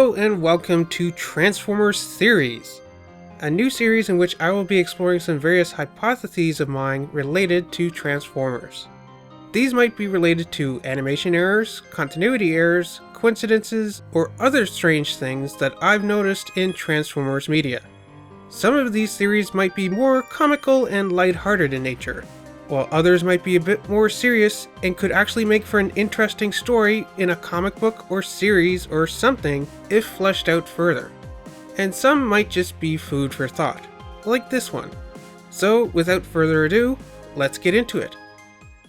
Hello and welcome to Transformers Theories, a new series in which I will be exploring some various hypotheses of mine related to Transformers. These might be related to animation errors, continuity errors, coincidences, or other strange things that I've noticed in Transformers media. Some of these theories might be more comical and lighthearted in nature, while others might be a bit more serious and could actually make for an interesting story in a comic book or series or something if fleshed out further. And some might just be food for thought, like this one. So without further ado, let's get into it.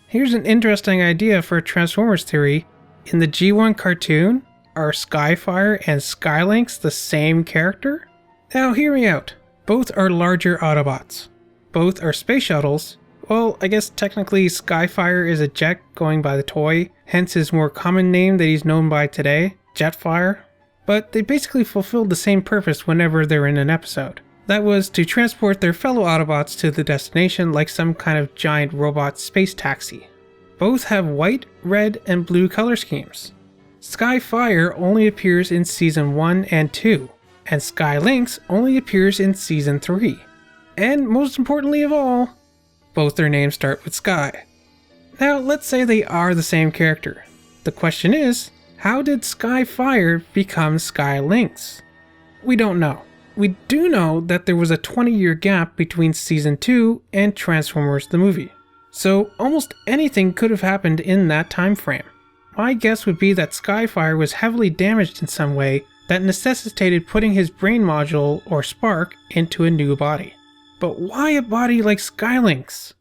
Here's an interesting idea for a Transformers theory. In the G1 cartoon, are Skyfire and Lynx the same character? Now hear me out. Both are larger Autobots. Both are space shuttles. Well, I guess technically Skyfire is a jet going by the toy, hence his more common name that he's known by today, Jetfire. But they basically fulfilled the same purpose whenever they're in an episode. That was to transport their fellow Autobots to the destination like some kind of giant robot space taxi. Both have white, red, and blue color schemes. Skyfire only appears in Season 1 and 2, and Lynx only appears in Season 3. And most importantly of all, both their names start with Sky. Now, let's say they are the same character. The question is, how did Skyfire become Lynx? We don't know. We do know that there was a 20-year gap between Season 2 and Transformers the movie. So almost anything could have happened in that time frame. My guess would be that Skyfire was heavily damaged in some way that necessitated putting his brain module or spark into a new body. But why a body like Lynx?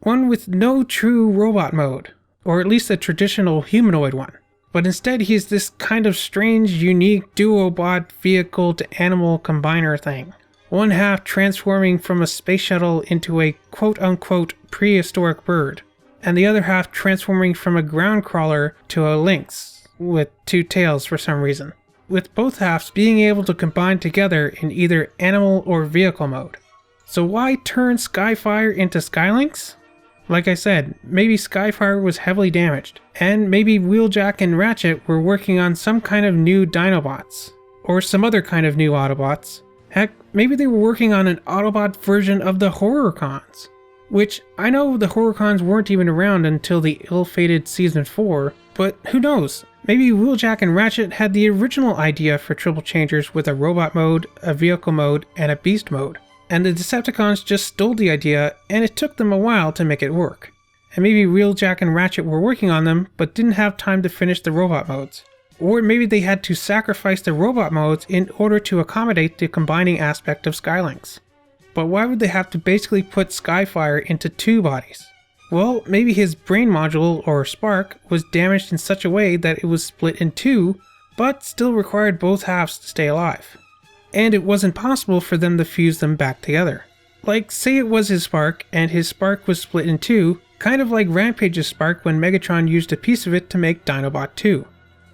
One with no true robot mode, or at least a traditional humanoid one. But instead he's this kind of strange, unique duobot vehicle to animal combiner thing. One half transforming from a space shuttle into a quote-unquote prehistoric bird, and the other half transforming from a ground crawler to a lynx, with two tails for some reason. With both halves being able to combine together in either animal or vehicle mode. So why turn Skyfire into Lynx? Like I said, maybe Skyfire was heavily damaged, and maybe Wheeljack and Ratchet were working on some kind of new Dinobots, or some other kind of new Autobots. Heck, maybe they were working on an Autobot version of the Horrorcons, which I know the Horrorcons weren't even around until the ill-fated Season 4, but who knows? Maybe Wheeljack and Ratchet had the original idea for Triple Changers with a robot mode, a vehicle mode, and a beast mode. And the Decepticons just stole the idea, and it took them a while to make it work. And maybe Wheeljack and Ratchet were working on them, but didn't have time to finish the robot modes. Or maybe they had to sacrifice the robot modes in order to accommodate the combining aspect of Lynx. But why would they have to basically put Skyfire into two bodies? Well, maybe his brain module, or spark, was damaged in such a way that it was split in two, but still required both halves to stay alive. And it wasn't possible for them to fuse them back together. Like, say it was his spark, and his spark was split in two, kind of like Rampage's spark when Megatron used a piece of it to make Dinobot 2.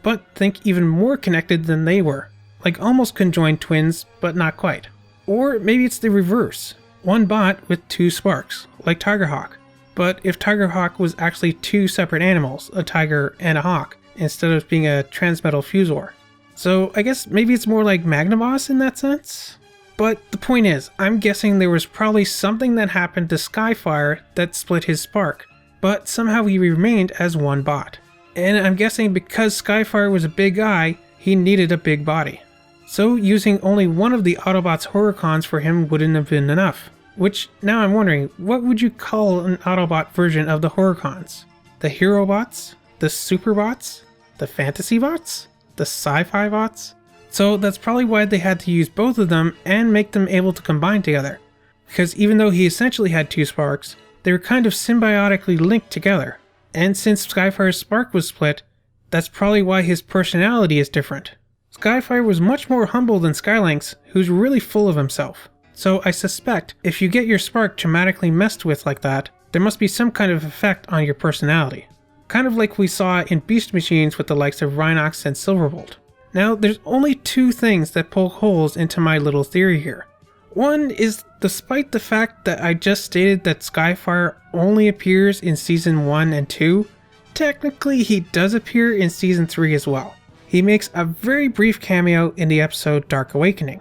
But think even more connected than they were. Like almost conjoined twins, but not quite. Or maybe it's the reverse. One bot with two sparks, like Tigerhawk. But if Tigerhawk was actually two separate animals, a tiger and a hawk, instead of being a transmetal fusor. So I guess maybe it's more like Magnavox in that sense? But the point is, I'm guessing there was probably something that happened to Skyfire that split his spark, but somehow he remained as one bot. And I'm guessing because Skyfire was a big guy, he needed a big body. So using only one of the Autobots' Horrorcons for him wouldn't have been enough. Which, now I'm wondering, what would you call an Autobot version of the Horrorcons? The Hero Bots? The Superbots? The Fantasy Bots? The Sci-Fi Bots? So that's probably why they had to use both of them and make them able to combine together. Because even though he essentially had two sparks, they were kind of symbiotically linked together. And since Skyfire's spark was split, that's probably why his personality is different. Skyfire was much more humble than Lynx, who's really full of himself. So I suspect if you get your spark traumatically messed with like that, there must be some kind of effect on your personality. Kind of like we saw in Beast Machines with the likes of Rhinox and Silverbolt. Now, there's only two things that poke holes into my little theory here. One is, despite the fact that I just stated that Skyfire only appears in Season 1 and 2, technically he does appear in Season 3 as well. He makes a very brief cameo in the episode Dark Awakening.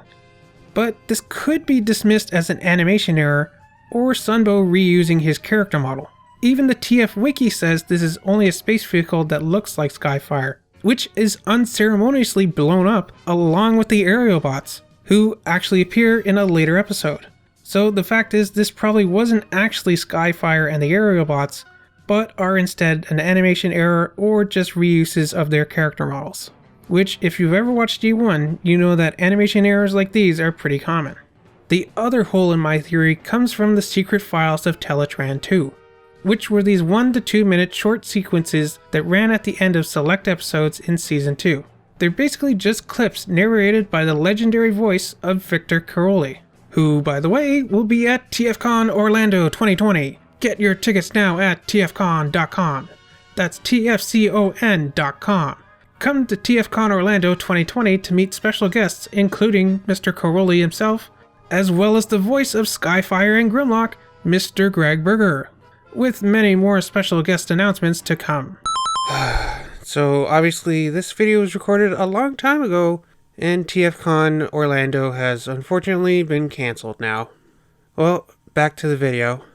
But this could be dismissed as an animation error or Sunbow reusing his character model. Even the TF Wiki says this is only a space vehicle that looks like Skyfire, which is unceremoniously blown up along with the aerial bots, who actually appear in a later episode. So the fact is, this probably wasn't actually Skyfire and the aerial bots, but are instead an animation error or just reuses of their character models. Which, if you've ever watched G1, you know that animation errors like these are pretty common. The other hole in my theory comes from the secret files of Teletran 2, which were these 1 to 2 minute short sequences that ran at the end of select episodes in Season 2. They're basically just clips narrated by the legendary voice of Victor Caroli, who, by the way, will be at TFCon Orlando 2020. Get your tickets now at tfcon.com. That's tfcon.com. Come to TFCon Orlando 2020 to meet special guests including Mr. Caroli himself, as well as the voice of Skyfire and Grimlock, Mr. Greg Berger, with many more special guest announcements to come. So obviously this video was recorded a long time ago, and TFCon Orlando has unfortunately been cancelled now. Well, back to the video.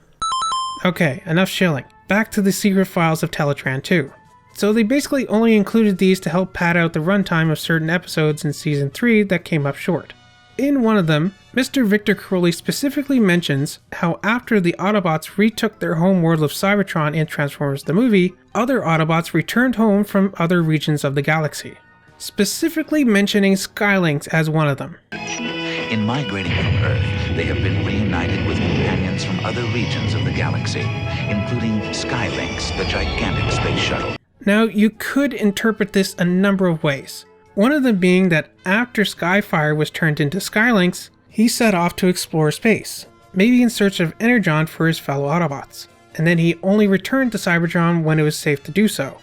Okay, enough shilling. Back to the secret files of Teletran 2. So they basically only included these to help pad out the runtime of certain episodes in Season 3 that came up short. In one of them, Mr. Victor Caroli specifically mentions how after the Autobots retook their home world of Cybertron in Transformers the movie, other Autobots returned home from other regions of the galaxy, specifically mentioning Lynx as one of them. In migrating from Earth, they have been reunited with companions from other regions of the galaxy, including Lynx, the gigantic space shuttle. Now, you could interpret this a number of ways. One of them being that after Skyfire was turned into Lynx, he set off to explore space, maybe in search of Energon for his fellow Autobots, and then he only returned to Cybertron when it was safe to do so.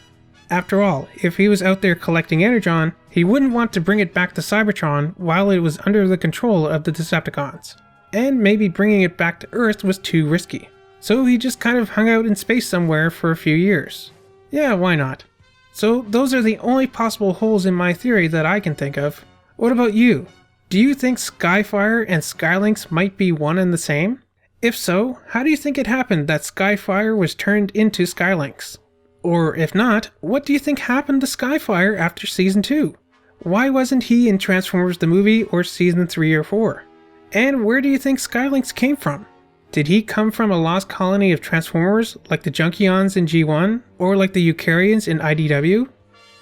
After all, if he was out there collecting Energon, he wouldn't want to bring it back to Cybertron while it was under the control of the Decepticons, and maybe bringing it back to Earth was too risky. So he just kind of hung out in space somewhere for a few years. Yeah, why not? So those are the only possible holes in my theory that I can think of. What about you? Do you think Skyfire and Lynx might be one and the same? If so, how do you think it happened that Skyfire was turned into Lynx? Or if not, what do you think happened to Skyfire after Season 2? Why wasn't he in Transformers the movie or Season 3 or 4? And where do you think Lynx came from? Did he come from a lost colony of Transformers like the Junkions in G1 or like the Eukaryotes in IDW?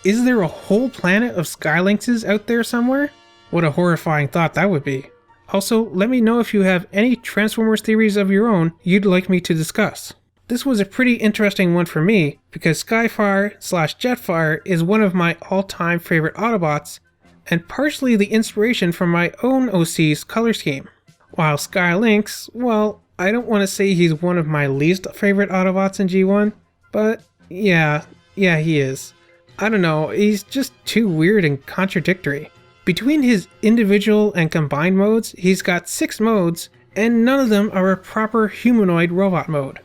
Is there a whole planet of Lynxes out there somewhere? What a horrifying thought that would be. Also, let me know if you have any Transformers theories of your own you'd like me to discuss. This was a pretty interesting one for me because Skyfire/Jetfire is one of my all-time favorite Autobots and partially the inspiration for my own OC's color scheme. While Lynx, well, I don't want to say he's one of my least favorite Autobots in G1, but yeah, he is. I don't know, he's just too weird and contradictory. Between his individual and combined modes, he's got 6 modes, and none of them are a proper humanoid robot mode.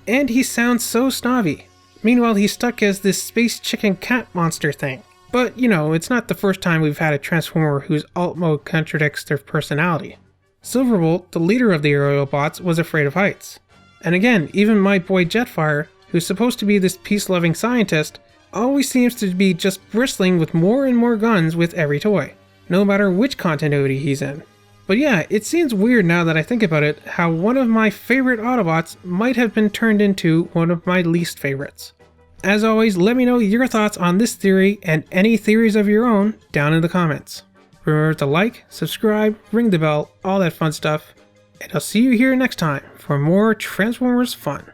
And he sounds so snobby. Meanwhile, he's stuck as this space chicken cat monster thing. But, you know, it's not the first time we've had a Transformer whose alt mode contradicts their personality. Silverbolt, the leader of the aerial bots, was afraid of heights. And again, even my boy Jetfire, who's supposed to be this peace-loving scientist, always seems to be just bristling with more and more guns with every toy, no matter which continuity he's in. But yeah, it seems weird now that I think about it, how one of my favorite Autobots might have been turned into one of my least favorites. As always, let me know your thoughts on this theory and any theories of your own down in the comments. Remember to like, subscribe, ring the bell, all that fun stuff, and I'll see you here next time for more Transformers fun.